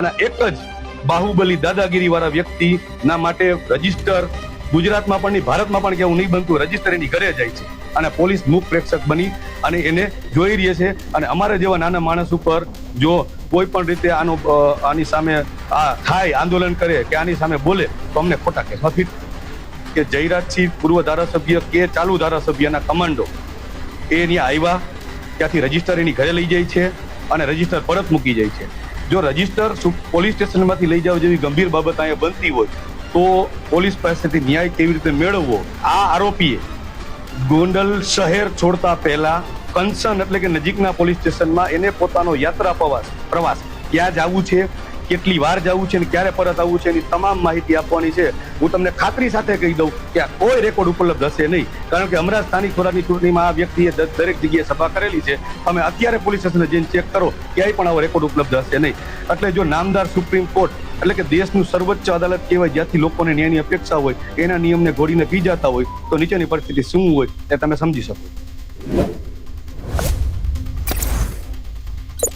અને એક જ બાહુબલી દાદાગીરી વાળા વ્યક્તિના માટે રજીસ્ટર ગુજરાતમાં પણ નહીં, ભારતમાં પણ કેવું નહીં બનતું, રજીસ્ટર એની ઘરે જાય છે અને પોલીસ મૂક પ્રેક્ષક બની અને એને જોઈ રહી છે. અને અમારે જેવા નાના માણસ ઉપર જો કોઈ પણ રીતે આની સામે થાય, આંદોલન કરે કે આની સામે બોલે તો અમને ખોટા કેસમાં ફીટ કે જયરાજસિંહ પૂર્વ ધારાસભ્ય કે ચાલુ ધારાસભ્યના કમાન્ડો એ અહીંયા આવ્યા, ત્યાંથી રજીસ્ટર એની ઘરે લઈ જાય છે અને રજીસ્ટર પરત મૂકી જાય છે. જો રજીસ્ટર પોલીસ સ્ટેશનમાંથી લઈ જાવ જેવી ગંભીર બાબત અહીંયા બનતી હોય તો પોલીસ પાસેથી ન્યાય કેવી રીતે મેળવવો? આ આરોપીએ ગોંડલ શહેર છોડતા પહેલા કન્સર્ન એટલે કે નજીકના પોલીસ સ્ટેશનમાં એને પોતાનો યાત્રા પ્રવાસ ક્યાં જવું છે, કેટલી વાર જવું છે અને ક્યારે પરત આવવું છે એની તમામ માહિતી આપવાની છે. હું તમને ખાતરી સાથે કહી દઉં કે આ કોઈ રેકોર્ડ ઉપલબ્ધ હશે નહીં, કારણ કે હમણાં સ્થાનિક સ્વરાજની ચૂંટણીમાં આ વ્યક્તિએ દરેક જગ્યાએ સભા કરેલી છે. તમે અત્યારે પોલીસ સ્ટેશને જઈને ચેક કરો, ક્યાંય પણ આવો રેકોર્ડ ઉપલબ્ધ હશે નહીં. એટલે જો નામદાર સુપ્રીમ કોર્ટ એટલે કે દેશનું સર્વોચ્ચ અદાલત કહેવાય, જ્યાંથી લોકોને ન્યાયની અપેક્ષા હોય, એના નિયમને ઘોડીને પી જતા હોય તો નીચેની પરિસ્થિતિ શું હોય એ તમે સમજી શકો.